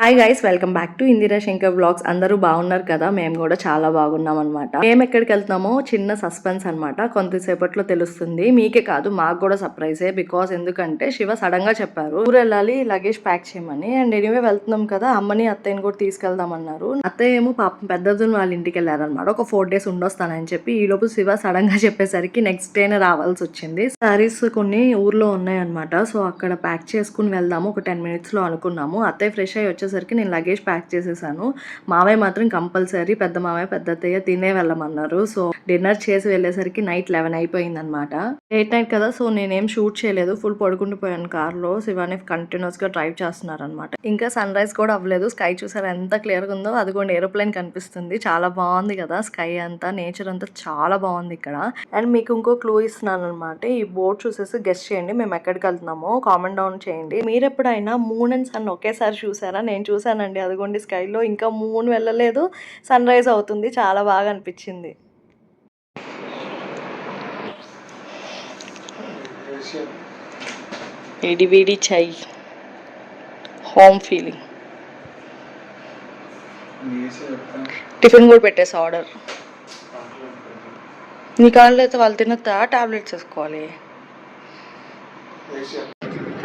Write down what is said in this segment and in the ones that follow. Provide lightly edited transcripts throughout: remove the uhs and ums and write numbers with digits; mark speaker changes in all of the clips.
Speaker 1: Hi guys, welcome back to Indira Shankar vlogs. అందరూ బాగున్నారు కదా? మేము కూడా చాలా బాగున్నాం అనమాట. మేము ఎక్కడికి వెళ్తున్నామో చిన్న సస్పెన్స్ అనమాట. కొంతసేపట్లో తెలుస్తుంది. మీకే కాదు, మాకు కూడా సర్ప్రైజే. బికాస్ ఎందుకంటే శివ సడన్ గా చెప్పారు ఊరు వెళ్ళాలి, లగేజ్ ప్యాక్ చేయమని. అండ్ ఎనీవే వెళ్తున్నాం కదా, అమ్మని అత్తయ్యని కూడా తీసుకెళ్దామన్నారు. అత్తయ్య ఏమో పాపం పెద్దదుని వాళ్ళ ఇంటికి వెళ్ళారనమాట. ఒక 4 days ఉండొస్తానని చెప్పి. ఈ లోపు శివ సడన్ గా చెప్పేసరికి నెక్స్ట్ డేనే రావాల్సి వచ్చింది. సారీస్ కొన్ని ఊర్లో ఉన్నాయన్నమాట. సో అక్కడ ప్యాక్ చేసుకుని వెళ్దాము ఒక 10 minutes లో అనుకున్నాము. అత్తయ్య ఫ్రెష్ అయ్యి వచ్చేసరికి నేను లగేజ్ ప్యాక్ చేసేసాను. మావయ్య మాత్రం కంపల్సరీ పెద్ద మావయ్య పెద్ద అత్తయ్య తినే వెళ్ళమన్నారు. సో డిన్నర్ చేసి వెళ్ళేసరికి నైట్ 11 అయిపోయింది అనమాట. లేట్ నైట్ కదా, సో నేనేం షూట్ చేయలేదు. ఫుల్ పడుకుంటూ పోయాను కార్లో. శివాని కంటిన్యూస్ గా డ్రైవ్ చేస్తున్నారు అనమాట. ఇంకా సన్ రైజ్ కూడా అవ్వలేదు. స్కై చూసారు ఎంత క్లియర్ గా ఉందో. అదిగోండి ఏరోప్లేన్ కనిపిస్తుంది. చాలా బాగుంది కదా, స్కై అంతా, నేచర్ అంతా చాలా బాగుంది ఇక్కడ. అండ్ మీకు ఇంకో క్లూ ఇస్తున్నాను అనమాట. ఈ బోర్డ్ చూసేసి గెస్ట్ చేయండి మేము ఎక్కడికి వెళ్తున్నామో. కామెంట్ డౌన్ చేయండి. మీరు ఎప్పుడైనా మూన్ అండ్ సన్ ఒకేసారి చూసారా? నేను చూసానండి. అదిగోండి స్కైలో ఇంకా మూన్ వెళ్ళలేదు, సన్ రైజ్ అవుతుంది. చాలా బాగా అనిపించింది. వేడి వేడి చాయ్, హోమ్ ఫీలింగ్. టిఫిన్ కూడా పెట్టేసి ఆర్డర్. నీ కాళ్ళు అయితే వాళ్ళు తినొద్దా? టాబ్లెట్స్ వేసుకోవాలి.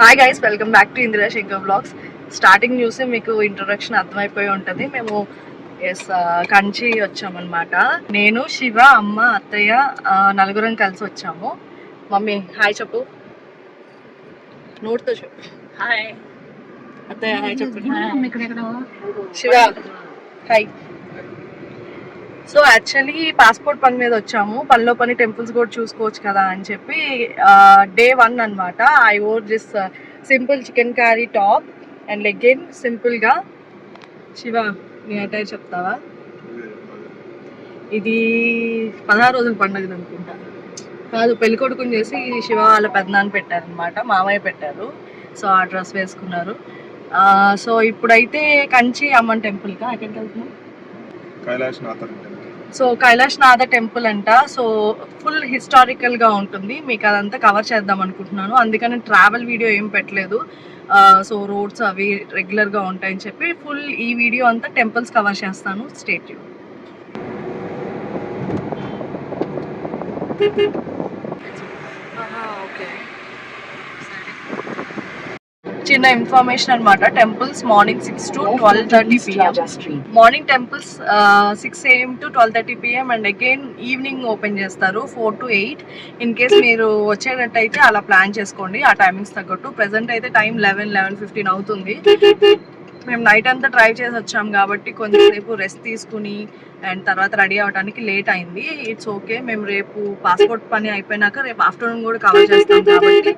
Speaker 1: Hi guys, welcome back to Indira Shankar blogs. Starting చూసి మీకు ఇంట్రొడక్షన్ అర్థమైపోయి ఉంటుంది. మేము కంచి వచ్చామన్నమాట. నేను, శివ, అమ్మ, అత్తయ్య నలుగురం కలిసి వచ్చాము. మమ్మీ హాయ్ చెప్పు, నోట్తో చెప్పు. హాయ్ అత్తయ్య, హాయ్ చెప్పు. Shiva hi. So actually passport పని మీద వచ్చాము. పనిలో పని టెంపుల్స్ కూడా చూసుకోవచ్చు కదా అని చెప్పి. Day 1 అనమాట. I or this simple chicken curry top and లెగ్గిన్ సింపుల్గా. శివ నీ అటైర్ చెప్తావా? ఇది 16 రోజుల పండుగ అనుకుంటా. కాదు, పెళ్ళికొడుకుని చేసి శివ వాళ్ళ పెద్దనాన్న పెట్టారనమాట, మామయ్య పెట్టారు. సో ఆ డ్రెస్ వేసుకున్నారు. సో ఇప్పుడైతే కంచి అమ్మన్ టెంపుల్గా ఎక్కడికి వెళ్తున్నాం? సో కైలాష్నాథ టెంపుల్ అంట. సో ఫుల్ హిస్టారికల్ గా ఉంటుంది. మీకు అదంతా కవర్ చేద్దాం అనుకుంటున్నాను. అందుకని ట్రావెల్ వీడియో ఏం పెట్టలేదు. సో రోడ్స్ అవి రెగ్యులర్ గా ఉంటాయని చెప్పి ఫుల్ ఈ వీడియో అంతా టెంపుల్స్ కవర్ చేస్తాను. Stay tune. చిన్న ఇన్ఫర్మేషన్ అనమాట. Temples morning 6 to 12:30 PM. Morning temples 6 AM to 12:30 PM and again evening open చేస్తారు 4 to 8. ఇన్ కేస్ మీరు వచ్చేటట్టయితే అలా ప్లాన్ చేసుకోండి ఆ టైమింగ్స్ తగ్గట్టు. ప్రెసెంట్ అయితే టైం 11:15 అవుతుంది. మేము నైట్ అంతా డ్రైవ్ చేసి వచ్చాం కాబట్టి కొంచెంసేపు రెస్ట్ తీసుకుని అండ్ తర్వాత రెడీ అవడానికి లేట్ అయింది. It's okay. మేము రేపు పాస్పోర్ట్ పని అయిపోయినాక రేపు ఆఫ్టర్నూన్ కూడా కవర్ చేస్తాం కాబట్టి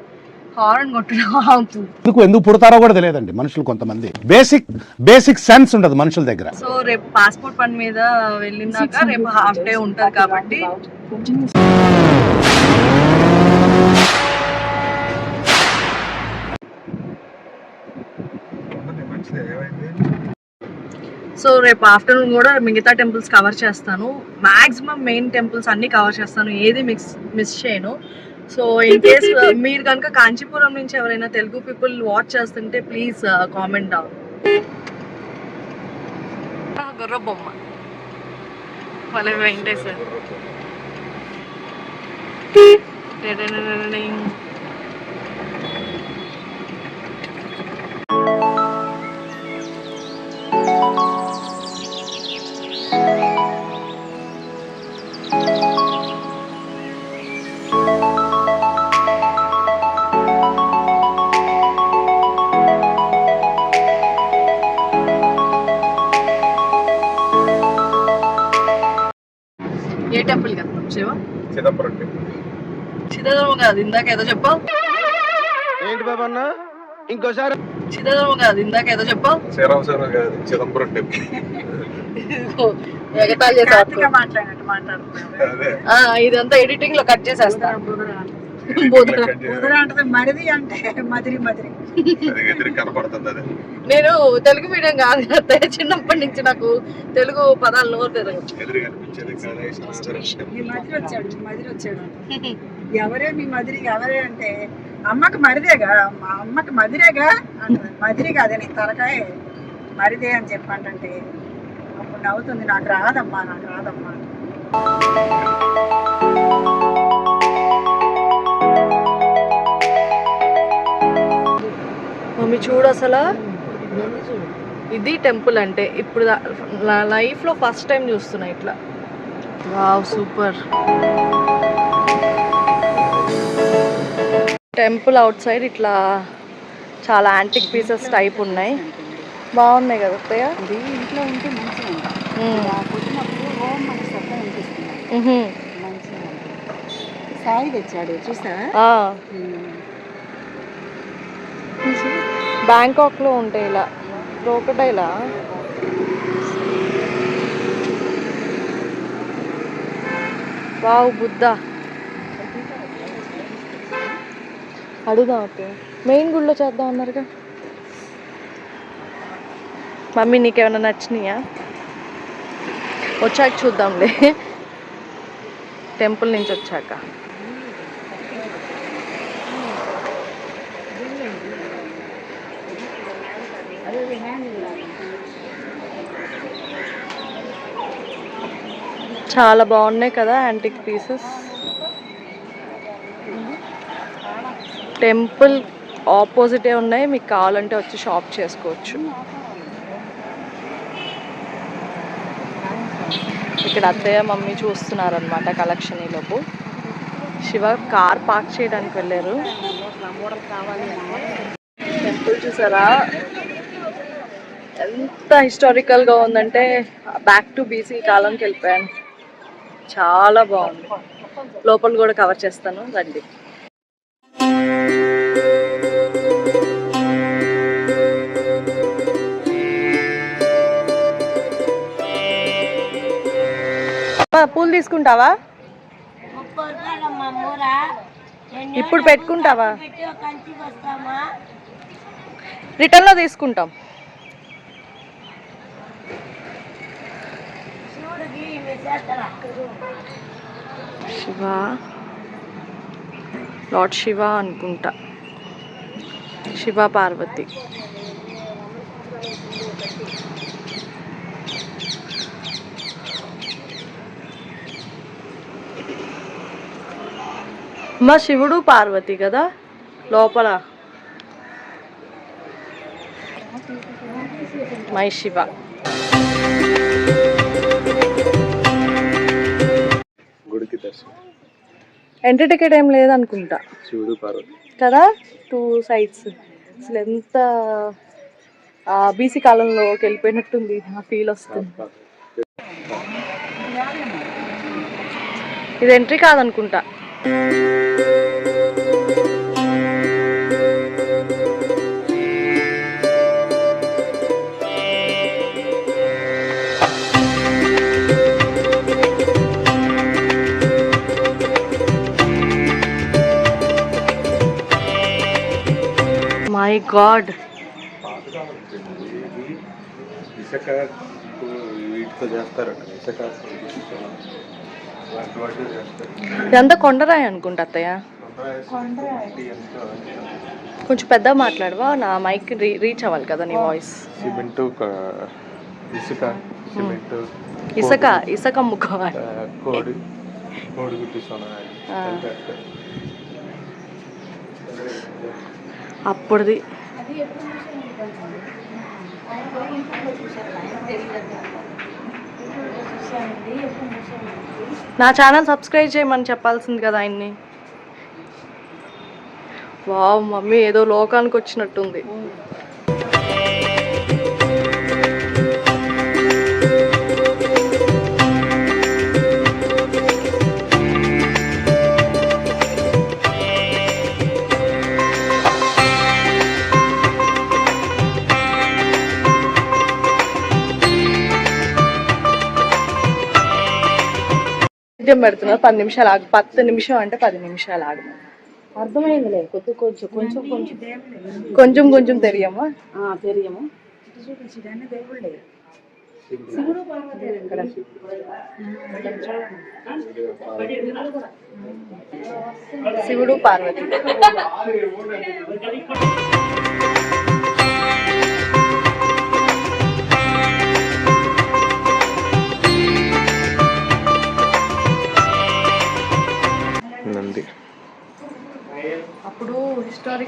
Speaker 1: హార్న్ కొట్టడం
Speaker 2: ఎందుకు పుడతారో కూడా తెలియదండి మనుషులు. కొంతమంది బేసిక్ సెన్స్ ఉండదు మనుషుల దగ్గర.
Speaker 1: సో రేపు పాస్పోర్ట్ పని మీద వెళ్ళినాక రేపు హాఫ్ డే ఉంటది కాబట్టి సో రేపు ఆఫ్టర్నూన్ కూడా మిగతా టెంపుల్స్ కవర్ చేస్తాను. మాక్సిమం మెయిన్ టెంపుల్స్ అన్ని కవర్ చేస్తాను, ఏది మిస్ చేయను. సో ఇన్ కేస్ మీరు కనుక కాంచీపురం నుంచి ఎవరైనా తెలుగు పీపుల్ వాచ్ చేస్తుంటే ప్లీజ్ కామెంట్ డౌన్. గుర్ర బొమ్మ వాళ్ళ వెంకటేశ్వర్. ఏ టెంపుల్ కదా శివ?
Speaker 3: చిదంబరం టెంపుల్.
Speaker 1: చిదంబరం కాదు, ఇందాక ఏదో చెప్పావు.
Speaker 3: ఏంటి బాబా అన్న? ఇంకోసారి.
Speaker 1: చిదంబరం కాదు, ఇందాక ఏదో చెప్పావు.
Speaker 3: శ్రీరామచంద్రం కాదు, చిదంబరం టెంపుల్.
Speaker 1: ఇదంతా ఎడిటింగ్ లో కట్ చేసేస్తా. నేను తెలుగు మీడియం కాదు కదా, చిన్నప్పటి నుంచి నాకు తెలుగు పదాలు నోరు తిరగదు.
Speaker 4: ఎవరే మీ మదిరి? ఎవరే అంటే అమ్మకి మరిదేగా, మా అమ్మకి మదిరేగా అంటది. మదిరి కాదని తలకాయ మరిదే అని చెప్పంటే అప్పుడు నవ్వుతుంది, నాకు రాదమ్మా నాకు రాదమ్మా.
Speaker 1: మమ్మీ చూడు అసలు ఇది టెంపుల్ అంటే ఇప్పుడు నా లైఫ్లో ఫస్ట్ టైం చూస్తున్నా ఇట్లా. Wow super. Temple out side ఇట్లా చాలా యాంటిక్ పీసెస్ టైప్ ఉన్నాయి, బాగున్నాయి కదా అత్తయ్య.
Speaker 4: ఇది ఇంట్లో ఉంటే మంచిగా పుట్టినప్పుడు ఓం మన శబ్దం వినిపిస్తుంది, మంచిగా. సాయి తెచ్చాడు చూసా.
Speaker 1: బ్యాంకాక్లో ఉంటాయి ఇలా క్రోకడైలా. వావ్ బుద్ధ. అడుగుదాం ఓకే, మెయిన్ గుడిలో చేద్దాం అన్నారుగా. మమ్మీ నీకేమైనా నచ్చినాయా? వచ్చాక చూద్దాంలే, టెంపుల్ నుంచి వచ్చాక. చాలా బాగున్నాయి కదా యాంటిక్ పీసెస్. టెంపుల్ ఆపోజిటే ఉన్నాయి, మీకు కావాలంటే వచ్చి షాప్ చేసుకోవచ్చు. ఇక్కడ అత్తయ్య మమ్మీ చూస్తున్నారనమాట కలెక్షన్. ఈలోపు శివ కార్ పార్క్ చేయడానికి వెళ్ళారు. టెంపుల్ చూసారా ఎంత హిస్టారికల్గా ఉందంటే బ్యాక్ టు బీసీ కాలంకి వెళ్ళిపోయాను. చాలా బాగుంది. లోపల కూడా కవర్ చేస్తాను రండి. పూలు తీసుకుంటావా? ఇప్పుడు పెట్టుకుంటావా? రిటర్న్లో తీసుకుంటాం. శివ, లార్డ్ శివ అనుకుంటా, శివ పార్వతి. మా శివుడు పార్వతి కదా లోపల. మై శివ.
Speaker 3: గుడికి దర్శనం.
Speaker 1: ఎంట్రీ టికెట్ ఏం లేదనుకుంటా
Speaker 3: శివుడు పార్వతి
Speaker 1: కదా, 2 సైడ్స్. అసలు ఎంత బీసీ కాలంలోకి వెళ్ళిపోయినట్టుంది, ఆ ఫీల్ వస్తుంది. ఇది ఎంట్రీ కాదనుకుంటా. My God.
Speaker 3: ఇసుక వీటితో చేస్తారంట. ఇసుక
Speaker 1: ఇదంతా కొండరాయి అనుకుంటా అత్తయ్య. కొంచెం పెద్దగా మాట్లాడవా, నా మైక్ రీచ్ అవ్వాలి కదా నీ వాయిస్.
Speaker 3: సిమెంటు, ఇసుక, సిమెంటు,
Speaker 1: ఇసుక ఇసుక అమ్ముకోవాలి.
Speaker 3: కోడిగుడ్డు సోనా
Speaker 1: అప్పుడుది. నా ఛానల్ సబ్స్క్రైబ్ చేయమని చెప్పాల్సింది కదా ఆయన్ని. వావ్ మమ్మీ ఏదో లోకానికి వచ్చినట్టుంది. పెడుతున్నారు 10 నిమిషాలు ఆగు. 10 నిమిషం అంటే 10 నిమిషాలు ఆగు. అర్థమైందిలే. కొంచెం కొంచెం కొంచెం కొంచెం కొంచెం కొంచెం తెలియమా తెలియము. శివుడు పార్వతి.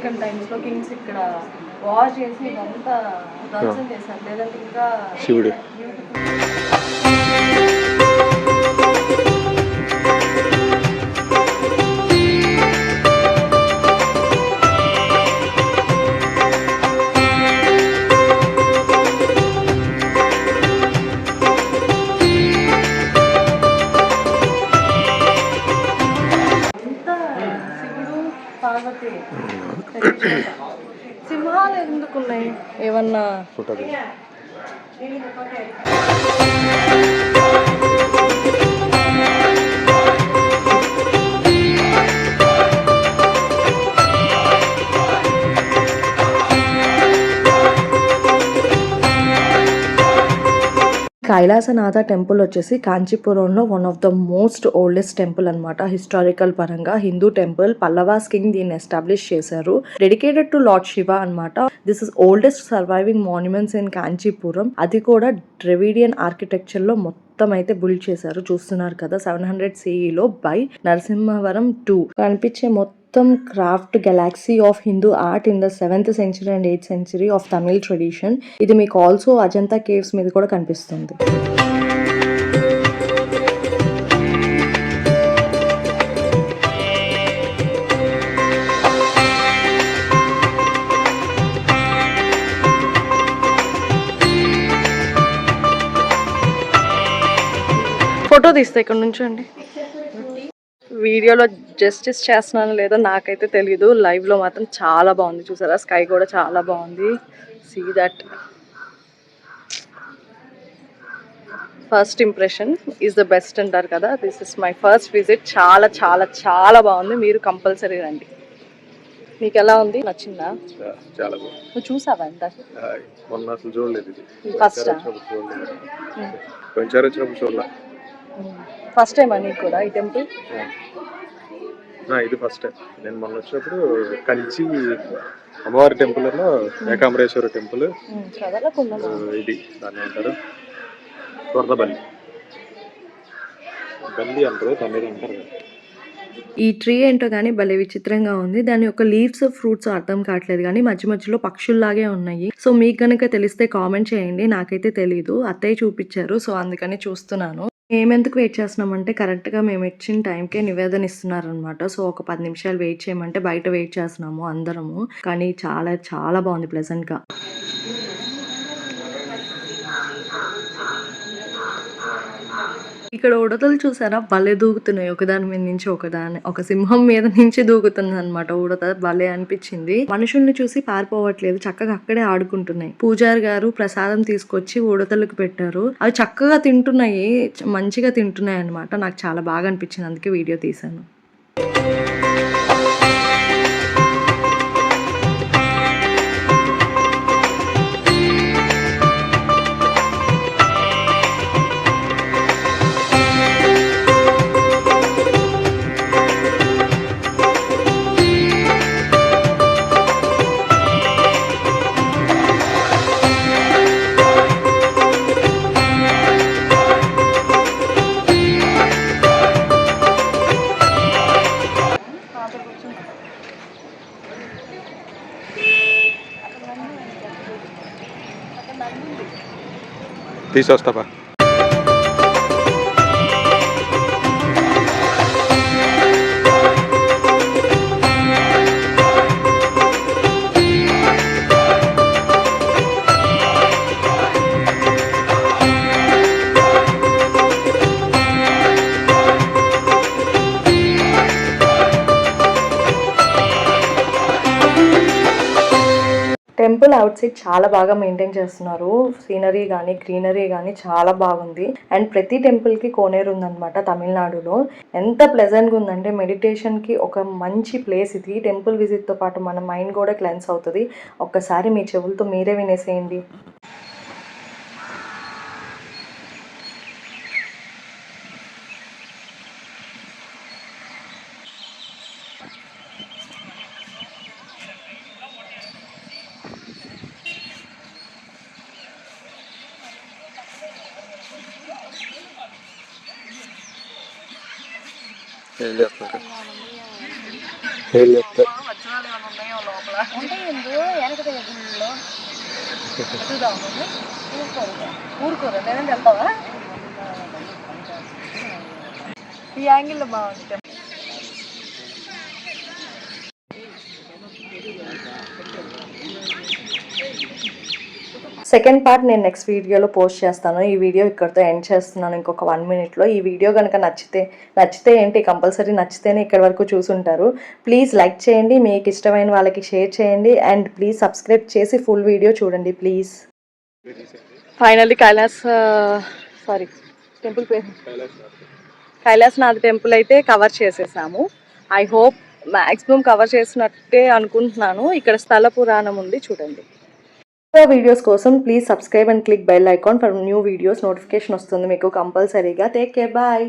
Speaker 1: హిస్టారికల్ టైమ్స్లో కింగ్స్ ఇక్కడ వార్ చేసి ఇదంతా ధ్వంసం చేశారు, లేదంటే ఇంకా
Speaker 3: శివుడు.
Speaker 1: అంతా శివుడు పార్వతి. సింహాలు ఎందుకు ఉన్నాయి? ఏమన్నా
Speaker 3: ఫోటో
Speaker 1: కైలాసనాథ టెంపుల్ వచ్చేసి కాంచీపురంలో one of the most oldest temple అన్నమాట. హిస్టారికల్ పరంగా హిందూ టెంపుల్. పల్లవాస్ కింగ్ దీన్ని ఎస్టాబ్లిష్ చేశారు. డెడికేటెడ్ టు లార్డ్ శివ అన్నమాట. This is oldest surviving monuments in Kanchipuram. అది కూడా ద్రవిడియన్ ఆర్కిటెక్చర్ లో మొత్తం అయితే బిల్డ్ చేశారు. చూస్తున్నారు కదా, 700 CEలో బై నరసింహవరం 2 కనిపించే మొత్తం craft Galaxy of Hindu art in the 7th century and 8th century of Tamil tradition. ఇది మీకు ఆల్సో అజంతా కేవ్స్ మీద కూడా కనిపిస్తుంది. ఫోటో తీస్తే ఇక్కడ నుంచండి. వీడియోలో జస్టిస్ చేస్తున్నాను లేదో నాకైతే తెలీదు, లైవ్ లో మాత్రం చాలా బాగుంది. చూసారా, స్కై కూడా చాలా బాగుంది. See that. First impression is the best అంటారు కదా. This is my first visit. చాలా చాలా చాలా బాగుంది. మీరు కంపల్సరీ రండి. మీకు ఎలా ఉంది? నచ్చిందా?
Speaker 3: చాలా బాగుంది.
Speaker 1: నువ్వు చూసావా ఎంత?
Speaker 3: మొన్న అసలు చూడలేదు ఇది.
Speaker 1: ఫస్ట్
Speaker 3: కొంచెం వచ్చినప్పుడు చూడలే.
Speaker 1: ఫస్ట్ టైం నీకు కూడా ఈ టెంపుల్?
Speaker 3: ఇది ఫస్ట్ టైం. నేను మొన్న వచ్చినప్పుడు కంచి అమ్మవారి టెంపుల్లో ఏకాంబరేశ్వర టెంపుల్, ఇది దాన్ని అంటారు వరదబల్లి బల్లి అంటారు, తమిళ అంటారు.
Speaker 1: ఈ ట్రీ ఏంటో కానీ భలే విచిత్రంగా ఉంది. దాని యొక్క లీవ్స్ ఫ్రూట్స్ అర్థం కావట్లేదు, కానీ మధ్య మధ్యలో పక్షుల్లాగే ఉన్నాయి. సో మీకు కనుక తెలిస్తే కామెంట్ చేయండి. నాకైతే తెలీదు, అత్తయ్య చూపించారు, సో అందుకని చూస్తున్నాను. మేమెందుకు వెయిట్ చేస్తున్నామంటే కరెక్ట్గా మేము ఇచ్చిన టైంకే నివేదన ఇస్తున్నారనమాట. సో ఒక 10 నిమిషాలు వెయిట్ చేయమంటే బయట వెయిట్ చేస్తున్నాము అందరము. కానీ చాలా చాలా బాగుంది ప్లెజెంట్గా. ఇక్కడ ఉడతలు చూసారా, భలే దూకుతున్నాయి. ఒకదాని మీద నుంచి ఒక సింహం మీద నుంచి దూకుతుంది అనమాట ఉడత. భలే అనిపించింది. మనుషుల్ని చూసి పారిపోవట్లేదు, చక్కగా అక్కడే ఆడుకుంటున్నాయి. పూజారి గారు ప్రసాదం తీసుకొచ్చి ఉడతలకు పెట్టారు. అవి చక్కగా తింటున్నాయి, మంచిగా తింటున్నాయి అనమాట. నాకు చాలా బాగా అనిపించింది, అందుకే వీడియో తీశాను.
Speaker 3: తీసొస్తావా?
Speaker 1: టెంపుల్ అవుట్ సైడ్ చాలా బాగా మెయింటైన్ చేస్తున్నారు. సీనరీ కానీ గ్రీనరీ కానీ చాలా బాగుంది. అండ్ ప్రతి టెంపుల్ కి కోనేరు ఉందన్నమాట తమిళనాడులో. ఎంత ప్లెజెంట్గా ఉందంటే మెడిటేషన్ కి ఒక మంచి ప్లేస్ ఇది. టెంపుల్ విజిట్ తో పాటు మన మైండ్ కూడా క్లెన్స్ అవుతుంది. ఒక్కసారి మీ చెవులతో మీరే వినేసేయండి.
Speaker 3: ఏం చేస్తారు?
Speaker 1: విశేషాలు ఏమైనా ఉన్నాయో లోపల
Speaker 4: ఉంటాయి వెనక గుళ్ళో
Speaker 1: ఊరుకోరు నేనే వెళ్తావా ఈ యాంగిల్లో బాగుంది. సెకండ్ పార్ట్ నేను నెక్స్ట్ వీడియోలో పోస్ట్ చేస్తాను. ఈ వీడియో ఇక్కడితో ఎండ్ చేస్తున్నాను ఇంకొక 1 minute. ఈ వీడియో కనుక నచ్చితే ఏంటి, కంపల్సరీ నచ్చితేనే ఇక్కడి వరకు చూసుంటారు. ప్లీజ్ లైక్ చేయండి, మీకు ఇష్టమైన వాళ్ళకి షేర్ చేయండి, అండ్ ప్లీజ్ సబ్స్క్రైబ్ చేసి ఫుల్ వీడియో చూడండి ప్లీజ్. ఫైనల్లీ టెంపుల్ పేరు కైలాసనాథ్ టెంపుల్ అయితే కవర్ చేసేసాము. ఐ హోప్ మ్యాక్సిమం కవర్ చేసినట్టే అనుకుంటున్నాను. ఇక్కడ స్థల పురాణం ఉంది చూడండి. వీడియోస్ కోసం please subscribe and click bell icon for new videos. Notification వస్తుంది మీకు కంపల్సరీగా. Take care, bye.